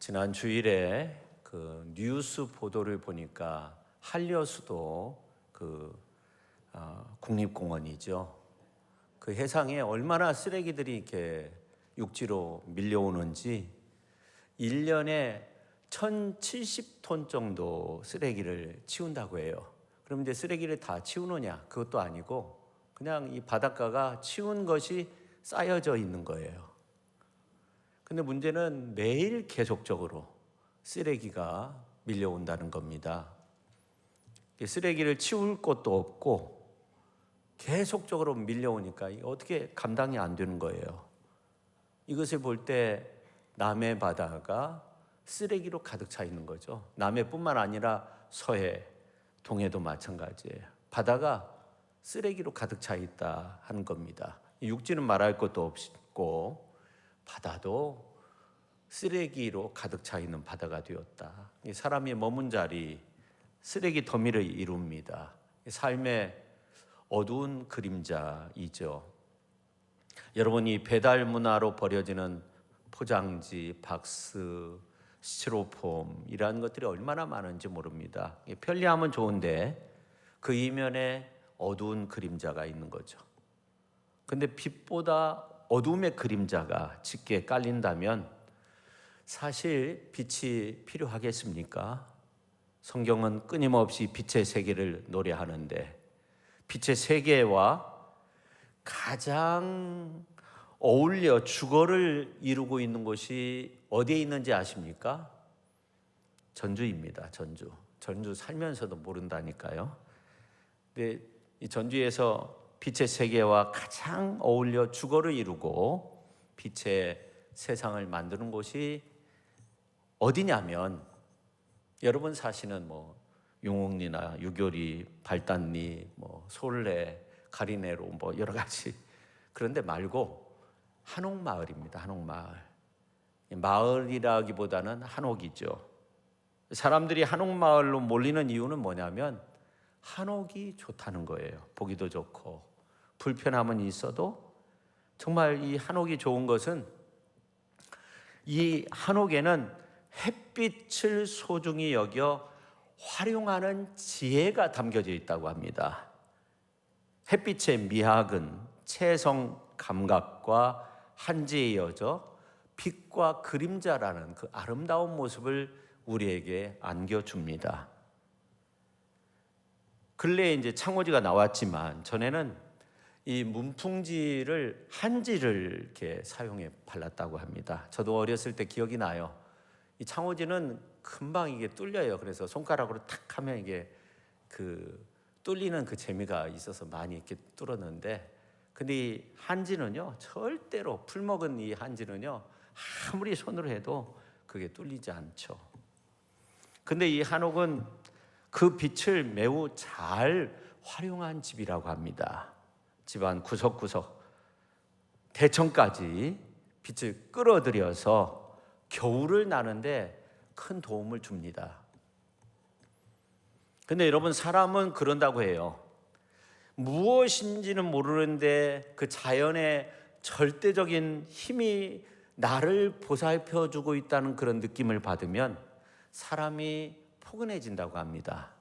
지난 주일에 그 뉴스 보도를 보니까 한려수도 국립공원이죠. 그 해상에 얼마나 쓰레기들이 이렇게 육지로 밀려오는지 1년에 1,070톤 정도 쓰레기를 치운다고 해요. 그럼 이제 쓰레기를 다 치우느냐? 그것도 아니고 그냥 이 바닷가가 치운 것이 쌓여져 있는 거예요. 근데 문제는 매일 계속적으로 쓰레기가 밀려온다는 겁니다. 쓰레기를 치울 곳도 없고 계속적으로 밀려오니까 어떻게 감당이 안 되는 거예요. 이것을 볼 때 남해 바다가 쓰레기로 가득 차 있는 거죠. 남해뿐만 아니라 서해, 동해도 마찬가지예요. 바다가 쓰레기로 가득 차 있다 하는 겁니다. 육지는 말할 것도 없고 바다도 쓰레기로 가득 차 있는 바다가 되었다. 사람이 머문 자리, 쓰레기 더미를 이룹니다. 삶의 어두운 그림자이죠. 여러분, 이 배달 문화로 버려지는 포장지, 박스, 스티로폼 이러한 것들이 얼마나 많은지 모릅니다. 편리함은 좋은데 그 이면에 어두운 그림자가 있는 거죠. 근데 빛보다 어둠의 그림자가 짙게 깔린다면 사실 빛이 필요하겠습니까? 성경은 끊임없이 빛의 세계를 노래하는데 빛의 세계와 가장 어울려 주거를 이루고 있는 곳이 어디에 있는지 아십니까? 전주입니다. 전주 살면서도 모른다니까요. 근데 이 전주에서 빛의 세계와 가장 어울려 주거를 이루고 빛의 세상을 만드는 곳이 어디냐면 여러분 사시는 용옥리나 유교리, 발단리, 솔레, 가리네로 여러 가지 그런데 말고 한옥마을입니다. 한옥마을. 마을이라기보다는 한옥이죠. 사람들이 한옥마을로 몰리는 이유는 뭐냐면 한옥이 좋다는 거예요. 보기도 좋고 불편함은 있어도 정말 이 한옥이 좋은 것은 이 한옥에는 햇빛을 소중히 여겨 활용하는 지혜가 담겨져 있다고 합니다. 햇빛의 미학은 채성 감각과 한지에 이어져 빛과 그림자라는 그 아름다운 모습을 우리에게 안겨줍니다. 근래에 이제 창호지가 나왔지만 전에는 이 문풍지를 한지를 이렇게 사용해 발랐다고 합니다. 저도 어렸을 때 기억이 나요. 이 창호지는 금방 이게 뚫려요. 그래서 손가락으로 탁 하면 이게 뚫리는 그 재미가 있어서 많이 이렇게 뚫었는데, 근데 이 한지는요, 절대로 풀먹은 이 한지는요, 아무리 손으로 해도 그게 뚫리지 않죠. 근데 이 한옥은 그 빛을 매우 잘 활용한 집이라고 합니다. 집안 구석구석 대청까지 빛을 끌어들여서 겨울을 나는데 큰 도움을 줍니다. 근데 여러분, 사람은 그런다고 해요. 무엇인지는 모르는데 그 자연의 절대적인 힘이 나를 보살펴주고 있다는 그런 느낌을 받으면 사람이 포근해진다고 합니다.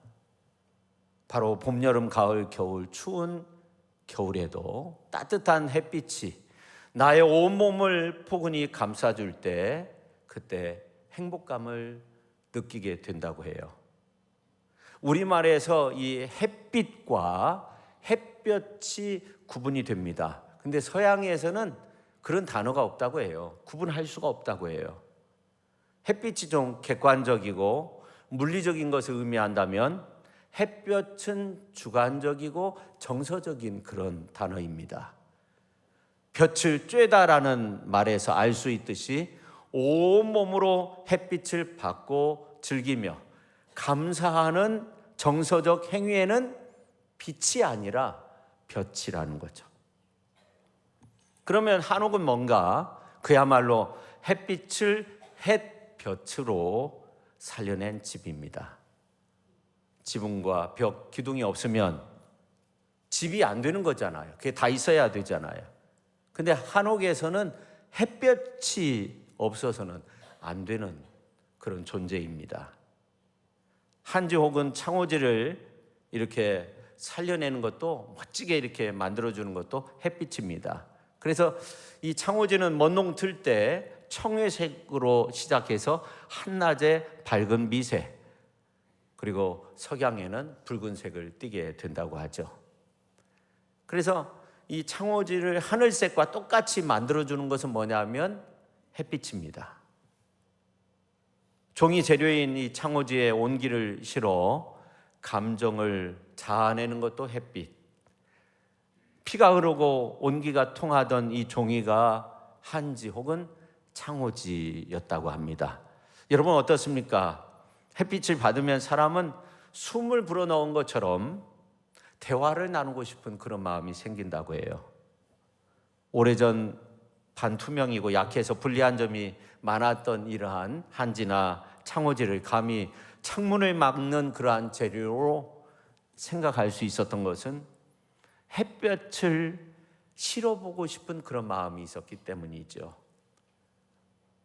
바로 봄, 여름, 가을, 겨울, 추운 겨울에도 따뜻한 햇빛이 나의 온몸을 포근히 감싸줄 때 그때 행복감을 느끼게 된다고 해요. 우리말에서 이 햇빛과 햇볕이 구분이 됩니다. 근데 서양에서는 그런 단어가 없다고 해요. 구분할 수가 없다고 해요. 햇빛이 좀 객관적이고 물리적인 것을 의미한다면 햇볕은 주관적이고 정서적인 그런 단어입니다. 볕을 쬐다라는 말에서 알 수 있듯이 온몸으로 햇빛을 받고 즐기며 감사하는 정서적 행위에는 빛이 아니라 볕이라는 거죠. 그러면 한옥은 뭔가? 그야말로 햇빛을 햇볕으로 살려낸 집입니다. 지붕과 벽, 기둥이 없으면 집이 안 되는 거잖아요. 그게 다 있어야 되잖아요. 근데 한옥에서는 햇볕이 없어서는 안 되는 그런 존재입니다. 한지 혹은 창호지를 이렇게 살려내는 것도, 멋지게 이렇게 만들어주는 것도 햇빛입니다. 그래서 이 창호지는 먼농 틀 때 청회색으로 시작해서 한낮에 밝은 미색, 그리고 석양에는 붉은색을 띠게 된다고 하죠. 그래서 이 창호지를 하늘색과 똑같이 만들어주는 것은 뭐냐면 햇빛입니다. 종이 재료인 이 창호지에 온기를 실어 감정을 자아내는 것도 햇빛. 피가 흐르고 온기가 통하던 이 종이가 한지 혹은 창호지였다고 합니다. 여러분 어떻습니까? 햇빛을 받으면 사람은 숨을 불어넣은 것처럼 대화를 나누고 싶은 그런 마음이 생긴다고 해요. 오래전 반투명이고 약해서 불리한 점이 많았던 이러한 한지나 창호지를 감히 창문을 막는 그러한 재료로 생각할 수 있었던 것은 햇볕을 실어보고 싶은 그런 마음이 있었기 때문이죠.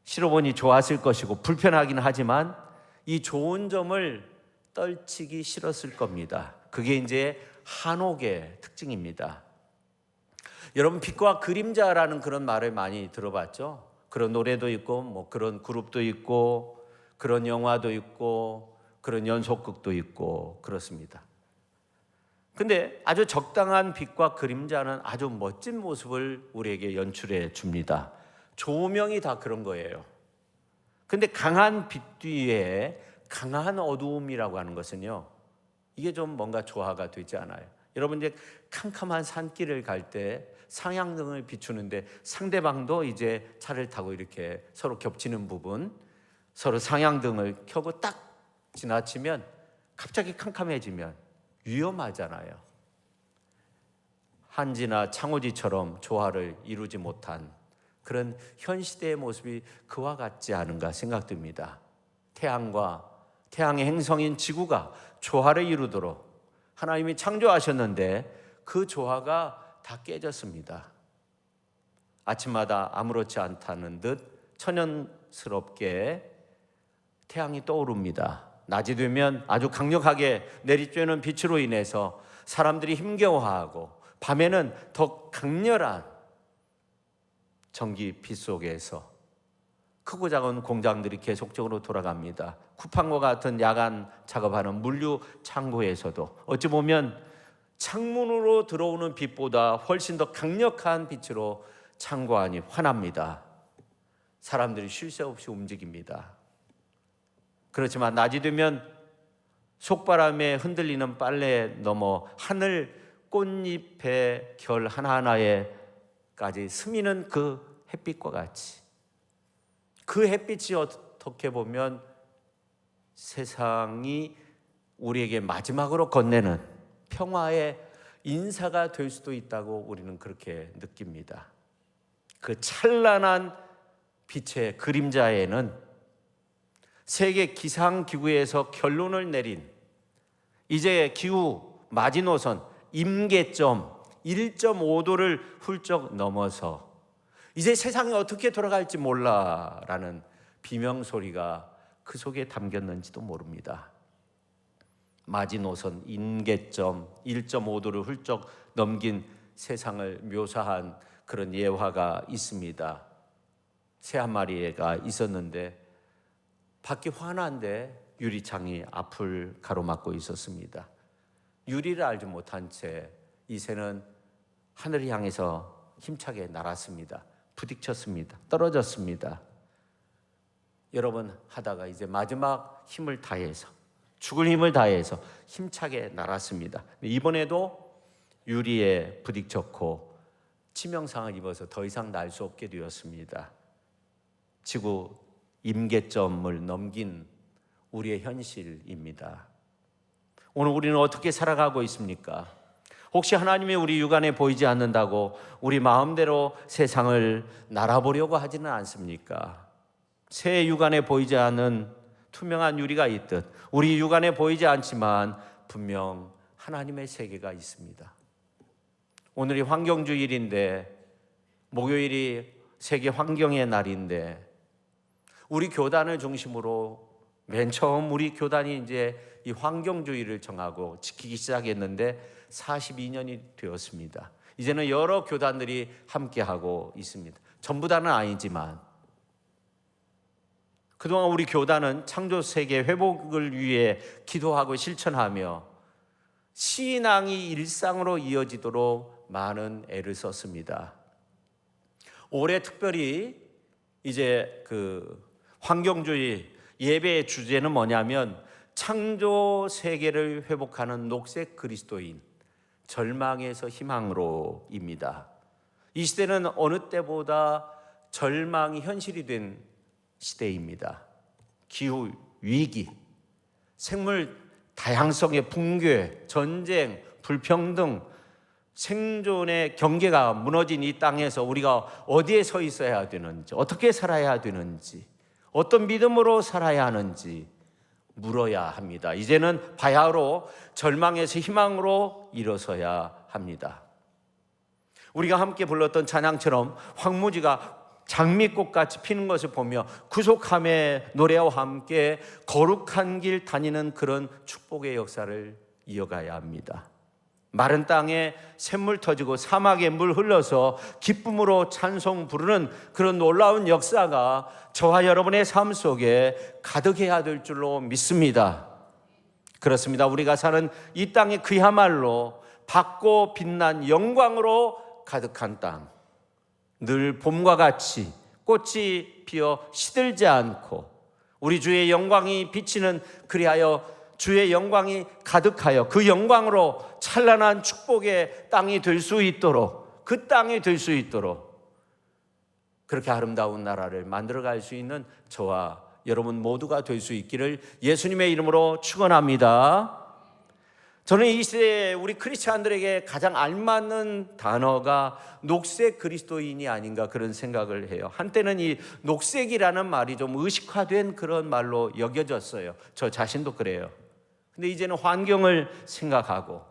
실어보니 좋았을 것이고 불편하긴 하지만 이 좋은 점을 떨치기 싫었을 겁니다. 그게 이제 한옥의 특징입니다. 여러분, 빛과 그림자라는 그런 말을 많이 들어봤죠? 그런 노래도 있고 뭐 그런 그룹도 있고 그런 영화도 있고 그런 연속극도 있고 그렇습니다. 근데 아주 적당한 빛과 그림자는 아주 멋진 모습을 우리에게 연출해 줍니다. 조명이 다 그런 거예요. 근데 강한 빛 뒤에 강한 어두움이라고 하는 것은요, 이게 좀 뭔가 조화가 되지 않아요. 여러분, 이제 캄캄한 산길을 갈 때 상향등을 비추는데 상대방도 이제 차를 타고 이렇게 서로 겹치는 부분, 서로 상향등을 켜고 딱 지나치면 갑자기 캄캄해지면 위험하잖아요. 한지나 창호지처럼 조화를 이루지 못한 그런 현 시대의 모습이 그와 같지 않은가 생각됩니다. 태양의 행성인 지구가 조화를 이루도록 하나님이 창조하셨는데 그 조화가 다 깨졌습니다. 아침마다 아무렇지 않다는 듯 천연스럽게 태양이 떠오릅니다. 낮이 되면 아주 강력하게 내리쬐는 빛으로 인해서 사람들이 힘겨워하고, 밤에는 더 강렬한 전기 빛 속에서 크고 작은 공장들이 계속적으로 돌아갑니다. 쿠팡과 같은 야간 작업하는 물류 창고에서도 어찌 보면 창문으로 들어오는 빛보다 훨씬 더 강력한 빛으로 창고 안이 환합니다. 사람들이 쉴 새 없이 움직입니다. 그렇지만 낮이 되면 속바람에 흔들리는 빨래에 넘어 하늘 꽃잎의 결 하나하나에까지 스미는 그 햇빛과 같이, 그 햇빛이 어떻게 보면 세상이 우리에게 마지막으로 건네는 평화의 인사가 될 수도 있다고 우리는 그렇게 느낍니다. 그 찬란한 빛의 그림자에는 세계 기상기구에서 결론을 내린, 이제 기후 마지노선 임계점 1.5도를 훌쩍 넘어서 이제 세상이 어떻게 돌아갈지 몰라라는 비명소리가 그 속에 담겼는지도 모릅니다. 마지노선 임계점 1.5도를 훌쩍 넘긴 세상을 묘사한 그런 예화가 있습니다. 새 한 마리가 있었는데 밖이 환한데 유리창이 앞을 가로막고 있었습니다. 유리를 알지 못한 채 이 새는 하늘을 향해서 힘차게 날았습니다. 부딪혔습니다. 떨어졌습니다. 여러 번 하다가 이제 마지막 힘을 다해서, 죽을 힘을 다해서 힘차게 날았습니다. 이번에도 유리에 부딪혔고 치명상을 입어서 더 이상 날 수 없게 되었습니다. 지구 임계점을 넘긴 우리의 현실입니다. 오늘 우리는 어떻게 살아가고 있습니까? 혹시 하나님이 우리 육안에 보이지 않는다고 우리 마음대로 세상을 날아보려고 하지는 않습니까? 새 육안에 보이지 않는 투명한 유리가 있듯 우리 육안에 보이지 않지만 분명 하나님의 세계가 있습니다. 오늘이 환경주일인데, 목요일이 세계 환경의 날인데, 우리 교단을 중심으로 맨 처음 우리 교단이 이제 이 환경주의를 정하고 지키기 시작했는데 42년이 되었습니다. 이제는 여러 교단들이 함께하고 있습니다. 전부 다는 아니지만 그동안 우리 교단은 창조 세계 회복을 위해 기도하고 실천하며 신앙이 일상으로 이어지도록 많은 애를 썼습니다. 올해 특별히 이제 그 환경주의 예배의 주제는 뭐냐면 창조 세계를 회복하는 녹색 그리스도인, 절망에서 희망으로입니다. 이 시대는 어느 때보다 절망이 현실이 된 시대입니다. 기후 위기, 생물 다양성의 붕괴, 전쟁, 불평등, 생존의 경계가 무너진 이 땅에서 우리가 어디에 서 있어야 되는지, 어떻게 살아야 되는지, 어떤 믿음으로 살아야 하는지 물어야 합니다. 이제는 바야흐로 절망에서 희망으로 일어서야 합니다. 우리가 함께 불렀던 찬양처럼 황무지가 장미꽃같이 피는 것을 보며 구속함의 노래와 함께 거룩한 길 다니는 그런 축복의 역사를 이어가야 합니다. 마른 땅에 샘물 터지고 사막에 물 흘러서 기쁨으로 찬송 부르는 그런 놀라운 역사가 저와 여러분의 삶 속에 가득해야 될 줄로 믿습니다. 그렇습니다. 우리가 사는 이 땅이 그야말로 밝고 빛난 영광으로 가득한 땅, 늘 봄과 같이 꽃이 피어 시들지 않고 우리 주의 영광이 비치는, 그리하여 주의 영광이 가득하여 그 영광으로 찬란한 축복의 땅이 될 수 있도록, 그 땅이 될 수 있도록 그렇게 아름다운 나라를 만들어갈 수 있는 저와 여러분 모두가 될 수 있기를 예수님의 이름으로 축원합니다. 저는 이 시대에 우리 크리스찬들에게 가장 알맞는 단어가 녹색 그리스도인이 아닌가 그런 생각을 해요. 한때는 이 녹색이라는 말이 좀 의식화된 그런 말로 여겨졌어요. 저 자신도 그래요. 근데 이제는 환경을 생각하고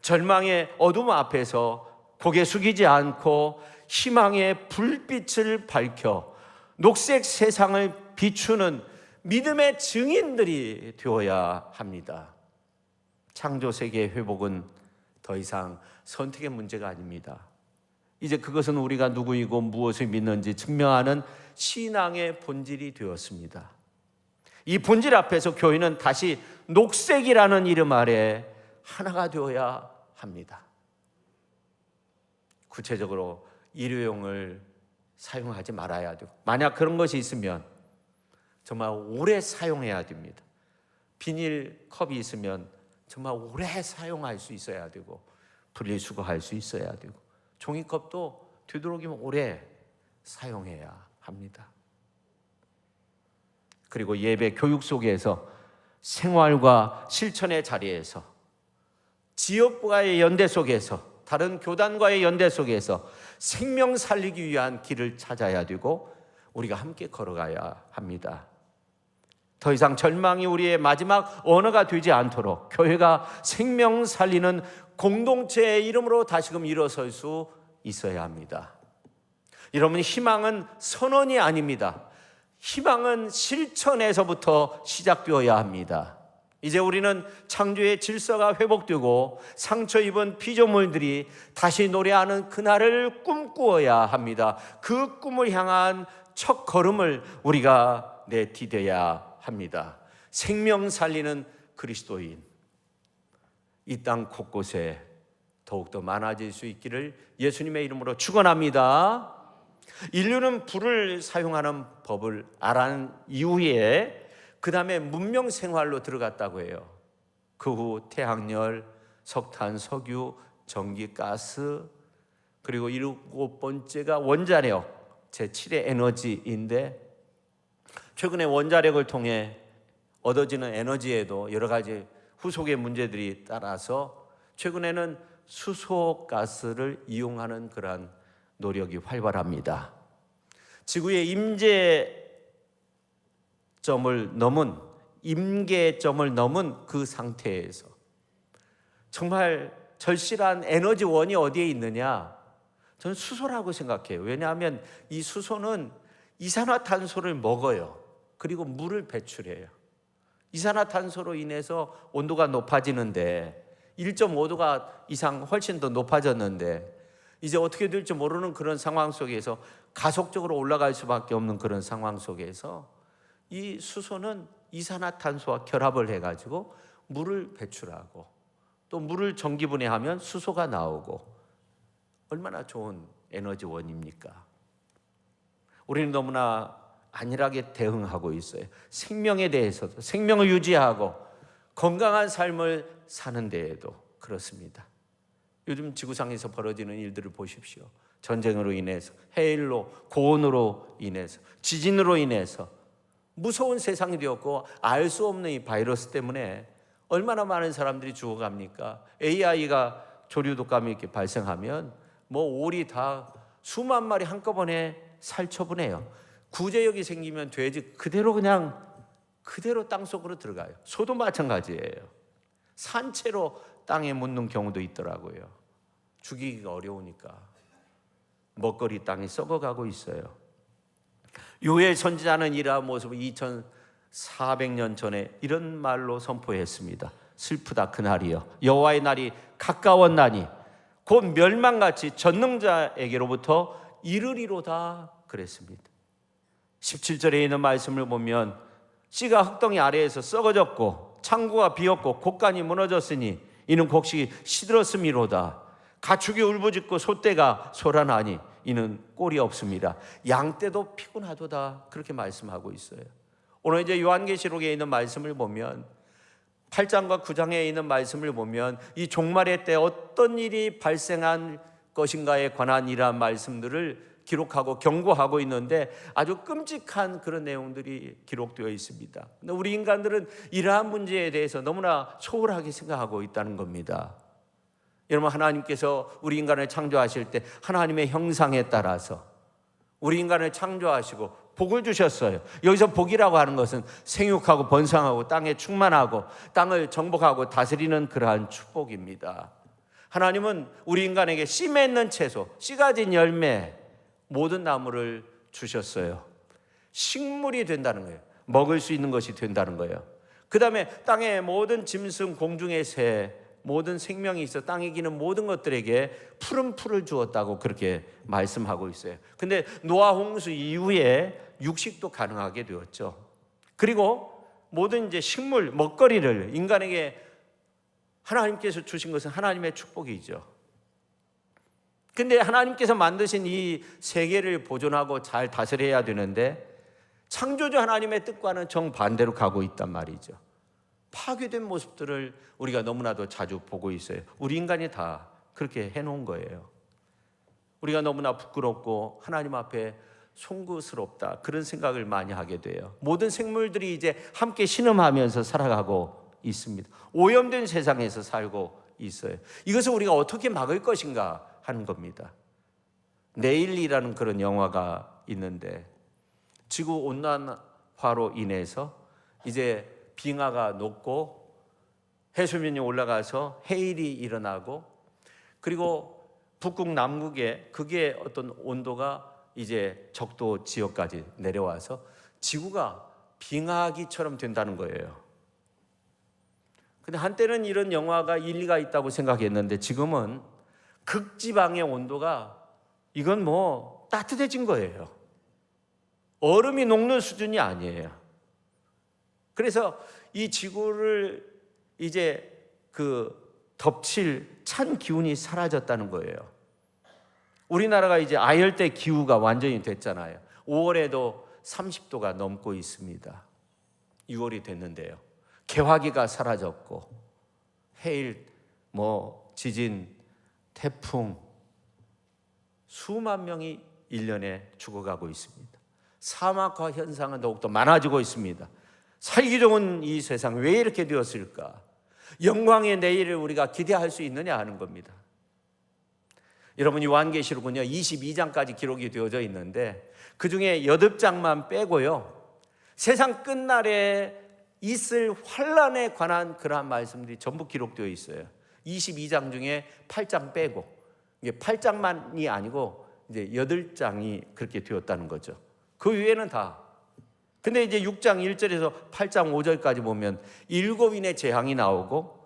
절망의 어둠 앞에서 고개 숙이지 않고 희망의 불빛을 밝혀 녹색 세상을 비추는 믿음의 증인들이 되어야 합니다. 창조 세계의 회복은 더 이상 선택의 문제가 아닙니다. 이제 그것은 우리가 누구이고 무엇을 믿는지 증명하는 신앙의 본질이 되었습니다. 이 본질 앞에서 교회는 다시 녹색이라는 이름 아래 하나가 되어야 합니다. 구체적으로 일회용을 사용하지 말아야 되고, 만약 그런 것이 있으면 정말 오래 사용해야 됩니다. 비닐 컵이 있으면 정말 오래 사용할 수 있어야 되고, 분리수거할 수 있어야 되고, 종이컵도 되도록이면 오래 사용해야 합니다. 그리고 예배 교육 속에서 생활과 실천의 자리에서, 지역과의 연대 속에서, 다른 교단과의 연대 속에서 생명 살리기 위한 길을 찾아야 되고 우리가 함께 걸어가야 합니다. 더 이상 절망이 우리의 마지막 언어가 되지 않도록 교회가 생명 살리는 공동체의 이름으로 다시금 일어설 수 있어야 합니다. 여러분, 희망은 선언이 아닙니다. 희망은 실천에서부터 시작되어야 합니다. 이제 우리는 창조의 질서가 회복되고 상처 입은 피조물들이 다시 노래하는 그날을 꿈꾸어야 합니다. 그 꿈을 향한 첫 걸음을 우리가 내디뎌야 합니다. 생명 살리는 그리스도인, 이 땅 곳곳에 더욱더 많아질 수 있기를 예수님의 이름으로 축원합니다. 인류는 불을 사용하는 법을 알아낸 이후에 그 다음에 문명 생활로 들어갔다고 해요. 그 후 태양열, 석탄, 석유, 전기, 가스, 그리고 7번째가 원자력, 제7의 에너지인데, 최근에 원자력을 통해 얻어지는 에너지에도 여러 가지 후속의 문제들이 따라서 최근에는 수소가스를 이용하는 그러한 노력이 활발합니다. 지구의 임계점을 넘은 그 상태에서 정말 절실한 에너지원이 어디에 있느냐? 저는 수소라고 생각해요. 왜냐하면 이 수소는 이산화탄소를 먹어요. 그리고 물을 배출해요. 이산화탄소로 인해서 온도가 높아지는데 1.5도가 이상 훨씬 더 높아졌는데 이제 어떻게 될지 모르는 그런 상황 속에서 가속적으로 올라갈 수밖에 없는 그런 상황 속에서 이 수소는 이산화탄소와 결합을 해가지고 물을 배출하고 또 물을 전기분해하면 수소가 나오고 얼마나 좋은 에너지원입니까? 우리는 너무나 안일하게 대응하고 있어요. 생명에 대해서도 생명을 유지하고 건강한 삶을 사는 데에도 그렇습니다. 요즘 지구상에서 벌어지는 일들을 보십시오. 전쟁으로 인해서, 해일로, 고온으로 인해서, 지진으로 인해서 무서운 세상이 되었고 알 수 없는 이 바이러스 때문에 얼마나 많은 사람들이 죽어갑니까? AI가 조류독감이 이렇게 발생하면 뭐 오리 다 수만 마리 한꺼번에 살처분해요. 구제역이 생기면 돼지 그대로 땅속으로 들어가요. 소도 마찬가지예요. 산채로 땅에 묻는 경우도 있더라고요. 죽이기가 어려우니까 먹거리 땅이 썩어가고 있어요. 요엘 선지자는 이러한 모습을 2400년 전에 이런 말로 선포했습니다. 슬프다 그날이여, 여호와의 날이 가까웠나니 곧 멸망같이 전능자에게로부터 이르리로다 그랬습니다. 17절에 있는 말씀을 보면 씨가 흙덩이 아래에서 썩어졌고 창고가 비었고 곡간이 무너졌으니 이는 곡식이 시들었음이로다. 가축이 울부짖고 소떼가 소란하니 이는 꼴이 없습니다. 양떼도 피곤하도다 그렇게 말씀하고 있어요. 오늘 이제 요한계시록에 있는 말씀을 보면 8장과 9장에 있는 말씀을 보면 이 종말의 때 어떤 일이 발생한 것인가에 관한 이러한 말씀들을 기록하고 경고하고 있는데 아주 끔찍한 그런 내용들이 기록되어 있습니다. 근데 우리 인간들은 이러한 문제에 대해서 너무나 소홀하게 생각하고 있다는 겁니다. 여러분, 하나님께서 우리 인간을 창조하실 때 하나님의 형상에 따라서 우리 인간을 창조하시고 복을 주셨어요. 여기서 복이라고 하는 것은 생육하고 번성하고 땅에 충만하고 땅을 정복하고 다스리는 그러한 축복입니다. 하나님은 우리 인간에게 씨 맺는 채소, 씨 가진 열매, 모든 나무를 주셨어요. 식물이 된다는 거예요. 먹을 수 있는 것이 된다는 거예요. 그 다음에 땅의 모든 짐승, 공중의 새, 모든 생명이 있어 땅에 기는 모든 것들에게 푸른 풀을 주었다고 그렇게 말씀하고 있어요. 근데 노아 홍수 이후에 육식도 가능하게 되었죠. 그리고 모든 이제 식물, 먹거리를 인간에게 하나님께서 주신 것은 하나님의 축복이죠. 근데 하나님께서 만드신 이 세계를 보존하고 잘 다스려야 되는데 창조주 하나님의 뜻과는 정반대로 가고 있단 말이죠. 파괴된 모습들을 우리가 너무나도 자주 보고 있어요. 우리 인간이 다 그렇게 해놓은 거예요. 우리가 너무나 부끄럽고 하나님 앞에 송구스럽다 그런 생각을 많이 하게 돼요. 모든 생물들이 이제 함께 신음하면서 살아가고 있습니다. 오염된 세상에서 살고 있어요. 이것을 우리가 어떻게 막을 것인가 하는 겁니다. 내일이라는 그런 영화가 있는데 지구 온난화로 인해서 이제 빙하가 녹고 해수면이 올라가서 해일이 일어나고 그리고 북극 남극에 그게 어떤 온도가 이제 적도 지역까지 내려와서 지구가 빙하기처럼 된다는 거예요. 근데 한때는 이런 영화가 일리가 있다고 생각했는데 지금은 극지방의 온도가 이건 뭐 따뜻해진 거예요. 얼음이 녹는 수준이 아니에요. 그래서 이 지구를 이제 덮칠 찬 기운이 사라졌다는 거예요. 우리나라가 이제 아열대 기후가 완전히 됐잖아요. 5월에도 30도가 넘고 있습니다. 6월이 됐는데요. 개화기가 사라졌고 해일, 지진, 태풍 수만 명이 1년에 죽어가고 있습니다. 사막화 현상은 더욱더 많아지고 있습니다. 살기 좋은 이 세상 왜 이렇게 되었을까? 영광의 내일을 우리가 기대할 수 있느냐 하는 겁니다. 여러분, 요한계시록은요 22장까지 기록이 되어져 있는데 그중에 8장만 빼고요 세상 끝날에 있을 환란에 관한 그러한 말씀들이 전부 기록되어 있어요. 22장 중에 8장 빼고 이게 8장만이 아니고 이제 8장이 그렇게 되었다는 거죠. 그 외에는 다 근데 이제 6장 1절에서 8장 5절까지 보면 7인의 재앙이 나오고,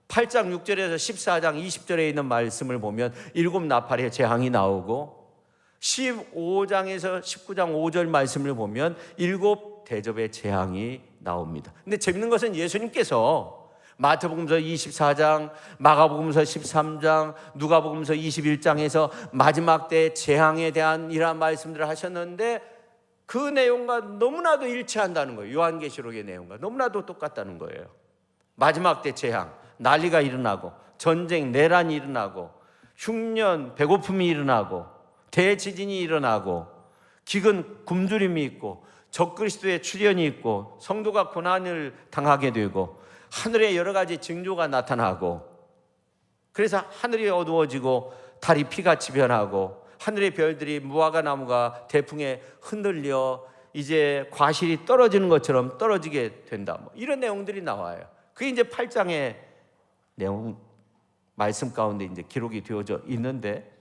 8장 6절에서 14장 20절에 있는 말씀을 보면 7 나팔의 재앙이 나오고, 15장에서 19장 5절 말씀을 보면 7 대접의 재앙이 나옵니다. 근데 재밌는 것은 예수님께서 마태복음서 24장, 마가복음서 13장, 누가복음서 21장에서 마지막 때 재앙에 대한 이러한 말씀들을 하셨는데 그 내용과 너무나도 일치한다는 거예요. 요한계시록의 내용과 너무나도 똑같다는 거예요. 마지막 때 재앙, 난리가 일어나고, 전쟁, 내란이 일어나고, 흉년, 배고픔이 일어나고, 대지진이 일어나고, 기근 굶주림이 있고, 적그리스도의 출현이 있고, 성도가 고난을 당하게 되고, 하늘에 여러 가지 징조가 나타나고, 그래서 하늘이 어두워지고 달이 피같이 변하고, 하늘의 별들이 무화과 나무가 대풍에 흔들려 이제 과실이 떨어지는 것처럼 떨어지게 된다, 이런 내용들이 나와요. 그게 이제 8장의 내용 말씀 가운데 이제 기록이 되어져 있는데,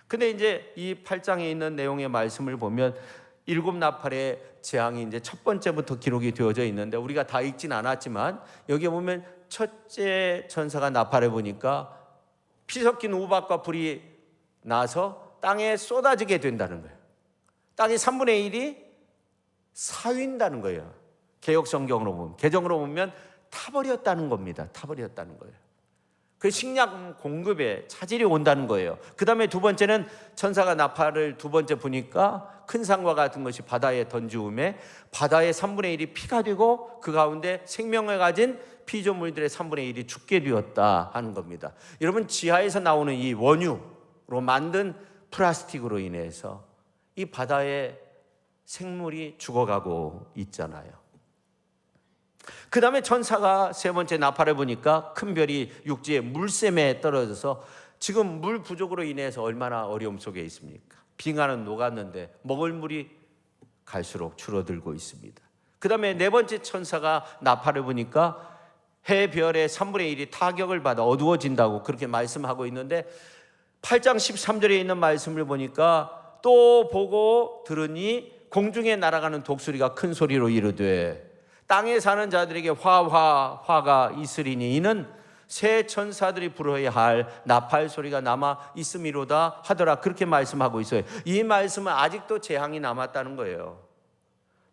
근데 이제 이 8장에 있는 내용의 말씀을 보면 7 나팔의 재앙이 이제 첫 번째부터 기록이 되어져 있는데, 우리가 다 읽진 않았지만 여기 보면 첫째 천사가 나팔을 보니까 피 섞인 우박과 불이 나서 땅에 쏟아지게 된다는 거예요. 땅이 3분의 1이 사윈다는 거예요. 개역성경으로 보면, 개정으로 보면 타버렸다는 겁니다. 타버렸다는 거예요. 그 식량 공급에 차질이 온다는 거예요. 그 다음에 두 번째는 천사가 나팔을 두 번째 부니까 큰 산과 같은 것이 바다에 던지우매 바다의 3분의 1이 피가 되고 그 가운데 생명을 가진 피조물들의 3분의 1이 죽게 되었다 하는 겁니다. 여러분, 지하에서 나오는 이 원유로 만든 플라스틱으로 인해서 이 바다의 생물이 죽어가고 있잖아요. 그 다음에 천사가 세 번째 나팔을 보니까 큰 별이 육지의 물샘에 떨어져서, 지금 물 부족으로 인해서 얼마나 어려움 속에 있습니까? 빙하는 녹았는데 먹을 물이 갈수록 줄어들고 있습니다. 그 다음에 네 번째 천사가 나팔을 보니까 해, 별의 3분의 1이 타격을 받아 어두워진다고 그렇게 말씀하고 있는데, 8장 13절에 있는 말씀을 보니까 또 보고 들으니 공중에 날아가는 독수리가 큰 소리로 이르되 땅에 사는 자들에게 화가 있으리니 이는 새 천사들이 불어야 할 나팔 소리가 남아 있음이로다 하더라, 그렇게 말씀하고 있어요. 이 말씀은 아직도 재앙이 남았다는 거예요.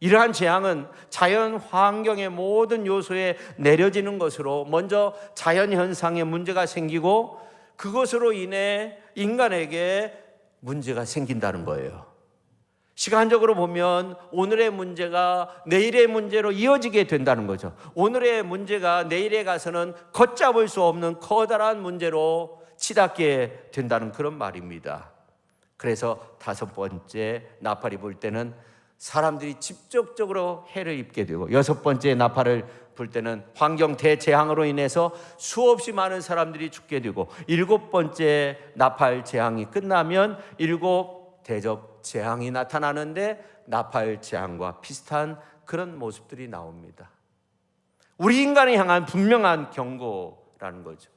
이러한 재앙은 자연 환경의 모든 요소에 내려지는 것으로 먼저 자연 현상에 문제가 생기고 그것으로 인해 인간에게 문제가 생긴다는 거예요. 시간적으로 보면 오늘의 문제가 내일의 문제로 이어지게 된다는 거죠. 오늘의 문제가 내일에 가서는 걷잡을 수 없는 커다란 문제로 치닫게 된다는 그런 말입니다. 그래서 다섯 번째 나팔이 불 때는 사람들이 직접적으로 해를 입게 되고, 여섯 번째 나팔을 불 때는 환경 대재앙으로 인해서 수없이 많은 사람들이 죽게 되고, 일곱 번째 나팔 재앙이 끝나면 일곱 대접 재앙이 나타나는데 나팔 재앙과 비슷한 그런 모습들이 나옵니다. 우리 인간을 향한 분명한 경고라는 거죠.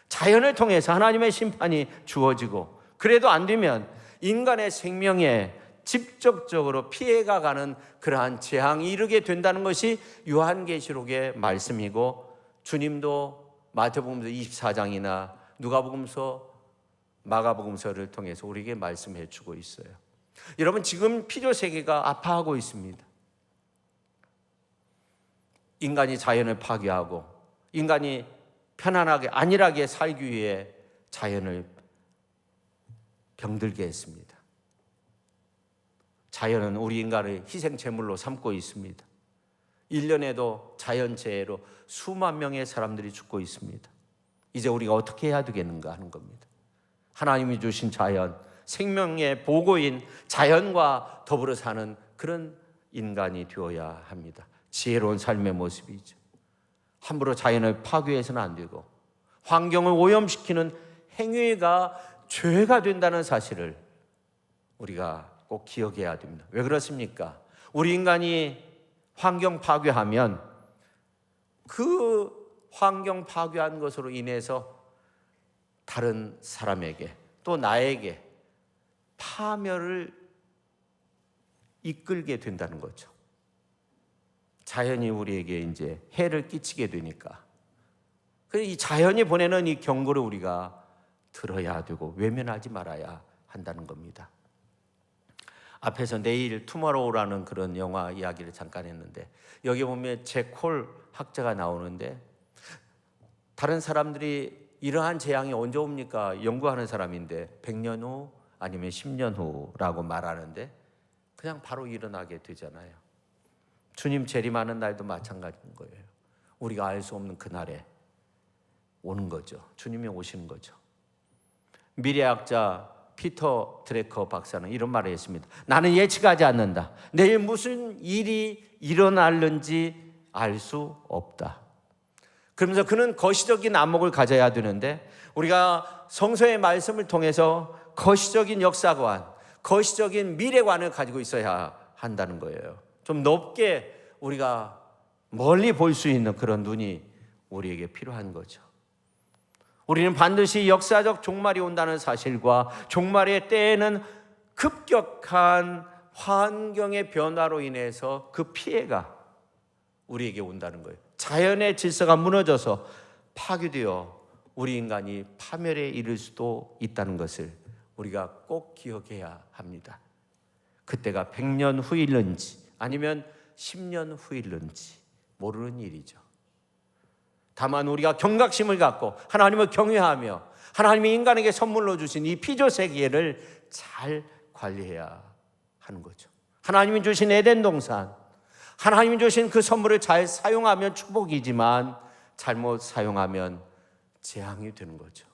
자연을 통해서 하나님의 심판이 주어지고, 그래도 안 되면 인간의 생명에 직접적으로 피해가 가는 그러한 재앙이 이르게 된다는 것이 요한계시록의 말씀이고, 주님도 마태복음서 24장이나 누가복음서, 마가복음서를 통해서 우리에게 말씀해 주고 있어요. 여러분, 지금 피조세계가 아파하고 있습니다. 인간이 자연을 파괴하고 인간이 편안하게 안일하게 살기 위해 자연을 병들게 했습니다. 자연은 우리 인간을 희생제물로 삼고 있습니다. 1년에도 자연재해로 수만 명의 사람들이 죽고 있습니다. 이제 우리가 어떻게 해야 되겠는가 하는 겁니다. 하나님이 주신 자연, 생명의 보고인 자연과 더불어 사는 그런 인간이 되어야 합니다. 지혜로운 삶의 모습이죠. 함부로 자연을 파괴해서는 안 되고 환경을 오염시키는 행위가 죄가 된다는 사실을 우리가 꼭 기억해야 됩니다. 왜 그렇습니까? 우리 인간이 환경 파괴하면 그 환경 파괴한 것으로 인해서 다른 사람에게 또 나에게 파멸을 이끌게 된다는 거죠. 자연이 우리에게 이제 해를 끼치게 되니까, 그래서 이 자연이 보내는 이 경고를 우리가 들어야 되고 외면하지 말아야 한다는 겁니다. 앞에서 내일 투모로우라는 그런 영화 이야기를 잠깐 했는데, 여기 보면 잭 홀 학자가 나오는데, 다른 사람들이 이러한 재앙이 언제 옵니까? 연구하는 사람인데 100년 후 아니면 10년 후라고 말하는데 그냥 바로 일어나게 되잖아요. 주님 재림하는 날도 마찬가지인 거예요. 우리가 알 수 없는 그날에 오는 거죠. 주님이 오시는 거죠. 미래학자 피터 드래커 박사는 이런 말을 했습니다. 나는 예측하지 않는다. 내일 무슨 일이 일어날는지 알 수 없다. 그러면서 그는 거시적인 안목을 가져야 되는데, 우리가 성서의 말씀을 통해서 거시적인 역사관, 거시적인 미래관을 가지고 있어야 한다는 거예요. 좀 높게 우리가 멀리 볼 수 있는 그런 눈이 우리에게 필요한 거죠. 우리는 반드시 역사적 종말이 온다는 사실과 종말의 때에는 급격한 환경의 변화로 인해서 그 피해가 우리에게 온다는 거예요. 자연의 질서가 무너져서 파괴되어 우리 인간이 파멸에 이를 수도 있다는 것을 우리가 꼭 기억해야 합니다. 그때가 100년 후일는지 아니면 10년 후일는지 모르는 일이죠. 다만 우리가 경각심을 갖고 하나님을 경외하며 하나님이 인간에게 선물로 주신 이 피조 세계를 잘 관리해야 하는 거죠. 하나님이 주신 에덴 동산, 하나님이 주신 그 선물을 잘 사용하면 축복이지만 잘못 사용하면 재앙이 되는 거죠.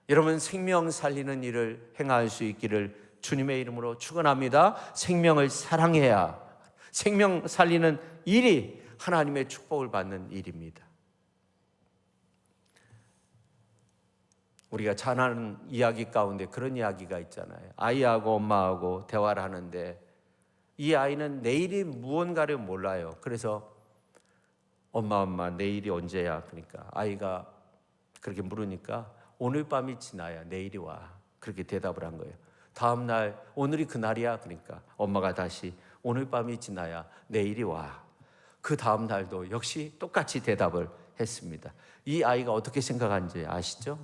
여러분, 생명 살리는 일을 행할 수 있기를 주님의 이름으로 축원합니다. 생명을 사랑해야, 생명 살리는 일이 하나님의 축복을 받는 일입니다. 우리가 잘 아는 이야기 가운데 그런 이야기가 있잖아요. 아이하고 엄마하고 대화를 하는데 이 아이는 내일이 무언가를 몰라요. 그래서 엄마 내일이 언제야? 그러니까 아이가 그렇게 물으니까 오늘 밤이 지나야 내일이 와. 그렇게 대답을 한 거예요. 다음 날 오늘이 그날이야? 그러니까 엄마가 다시 오늘 밤이 지나야 내일이 와. 그 다음 날도 역시 똑같이 대답을 했습니다. 이 아이가 어떻게 생각하는지 아시죠?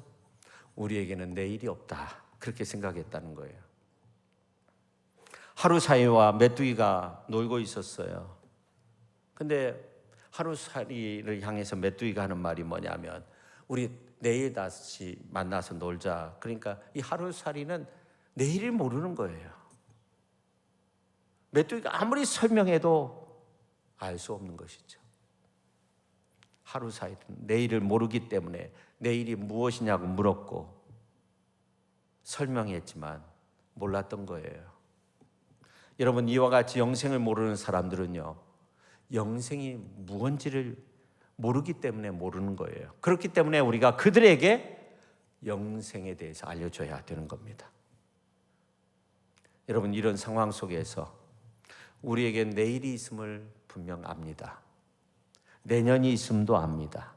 우리에게는 내일이 없다. 그렇게 생각했다는 거예요. 하루살이와 메뚜기가 놀고 있었어요. 근데 하루살이를 향해서 메뚜기가 하는 말이 뭐냐면 우리 내일 다시 만나서 놀자. 그러니까 이 하루살이는 내일을 모르는 거예요. 메뚜기가 아무리 설명해도 알 수 없는 것이죠. 하루살이는 내일을 모르기 때문에 내일이 무엇이냐고 물었고 설명했지만 몰랐던 거예요. 여러분, 이와 같이 영생을 모르는 사람들은요, 영생이 무언지를 모르기 때문에 모르는 거예요. 그렇기 때문에 우리가 그들에게 영생에 대해서 알려줘야 되는 겁니다. 여러분, 이런 상황 속에서 우리에게 내일이 있음을 분명 압니다. 내년이 있음도 압니다.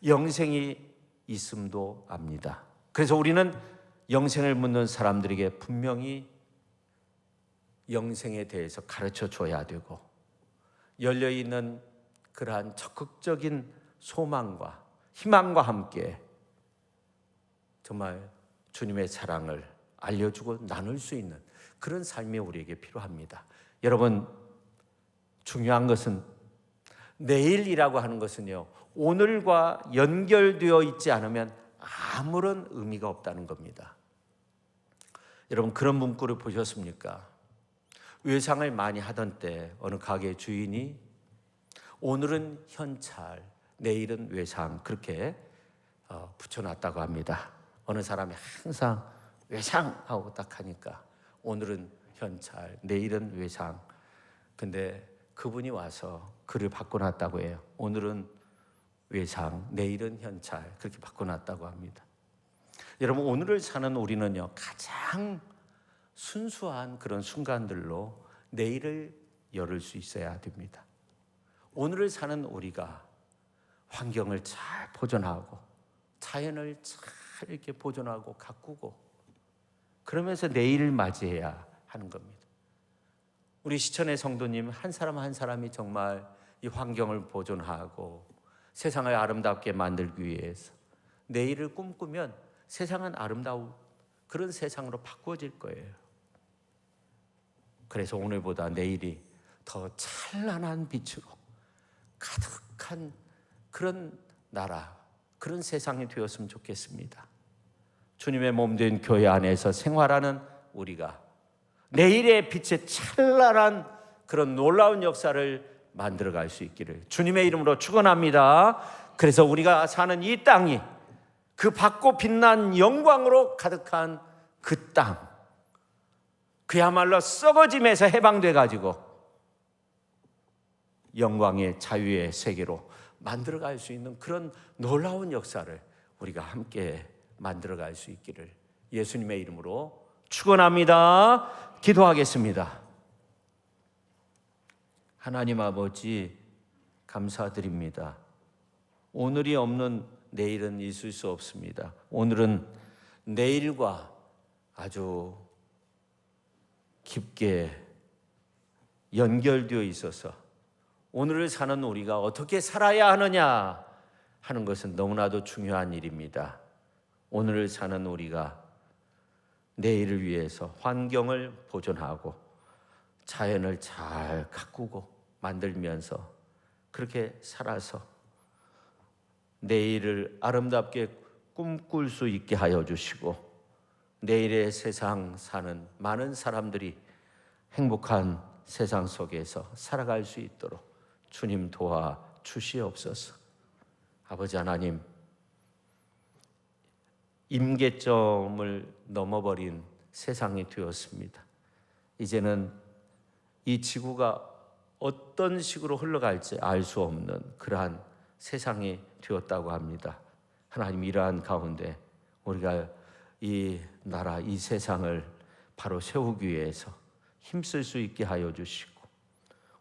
영생이 있음도 압니다. 그래서 우리는 영생을 묻는 사람들에게 분명히 영생에 대해서 가르쳐 줘야 되고, 열려있는 그러한 적극적인 소망과 희망과 함께 정말 주님의 사랑을 알려주고 나눌 수 있는 그런 삶이 우리에게 필요합니다. 여러분, 중요한 것은 내일이라고 하는 것은요, 오늘과 연결되어 있지 않으면 아무런 의미가 없다는 겁니다. 여러분, 그런 문구를 보셨습니까? 외상을 많이 하던 때 어느 가게 주인이 오늘은 현찰, 내일은 외상, 그렇게 붙여놨다고 합니다. 어느 사람이 항상 외상하고 딱 하니까 오늘은 현찰, 내일은 외상. 근데 그분이 와서 글을 바꿔놨다고 해요. 오늘은 외상, 내일은 현찰, 그렇게 바꿔놨다고 합니다. 여러분, 오늘을 사는 우리는요, 가장 순수한 그런 순간들로 내일을 열을 수 있어야 됩니다. 오늘을 사는 우리가 환경을 잘 보존하고 자연을 잘 이렇게 보존하고 가꾸고 그러면서 내일을 맞이해야 하는 겁니다. 우리 시천의 성도님 한 사람 한 사람이 정말 이 환경을 보존하고 세상을 아름답게 만들기 위해서 내일을 꿈꾸면 세상은 아름다운 그런 세상으로 바꾸어질 거예요. 그래서 오늘보다 내일이 더 찬란한 빛으로 가득한 그런 나라, 그런 세상이 되었으면 좋겠습니다. 주님의 몸된 교회 안에서 생활하는 우리가 내일의 빛의 찬란한 그런 놀라운 역사를 만들어갈 수 있기를 주님의 이름으로 축원합니다. 그래서 우리가 사는 이 땅이 그 밝고 빛난 영광으로 가득한 그 땅, 그야말로 썩어짐에서 해방돼 가지고 영광의 자유의 세계로 만들어갈 수 있는 그런 놀라운 역사를 우리가 함께 만들어갈 수 있기를 예수님의 이름으로 축원합니다. 기도하겠습니다. 하나님 아버지, 감사드립니다. 오늘이 없는 내일은 있을 수 없습니다. 오늘은 내일과 아주 깊게 연결되어 있어서 오늘을 사는 우리가 어떻게 살아야 하느냐 하는 것은 너무나도 중요한 일입니다. 오늘을 사는 우리가 내일을 위해서 환경을 보존하고 자연을 잘 가꾸고 만들면서 그렇게 살아서 내일을 아름답게 꿈꿀 수 있게 하여 주시고 내일의 세상 사는 많은 사람들이 행복한 세상 속에서 살아갈 수 있도록 주님 도와 주시옵소서. 아버지 하나님, 임계점을 넘어버린 세상이 되었습니다. 이제는 이 지구가 어떤 식으로 흘러갈지 알 수 없는 그러한 세상이 되었다고 합니다. 하나님, 이러한 가운데 우리가 이 나라, 이 세상을 바로 세우기 위해서 힘쓸 수 있게 하여 주시고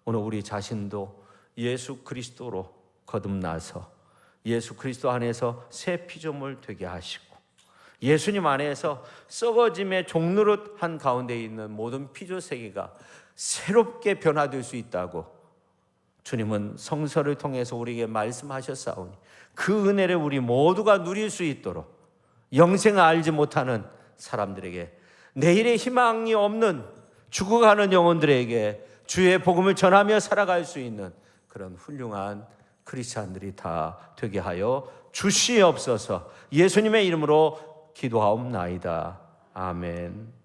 오늘 우리 자신도 예수 그리스도로 거듭나서 예수 그리스도 안에서 새 피조물 되게 하시고 예수님 안에서 썩어짐의 종노릇한 가운데 있는 모든 피조 세계가 새롭게 변화될 수 있다고 주님은 성서를 통해서 우리에게 말씀하셨사오니 그 은혜를 우리 모두가 누릴 수 있도록 영생을 알지 못하는 사람들에게, 내일의 희망이 없는 죽어가는 영혼들에게 주의 복음을 전하며 살아갈 수 있는 그런 훌륭한 크리스찬들이 다 되게 하여 주시옵소서. 예수님의 이름으로 기도하옵나이다. 아멘.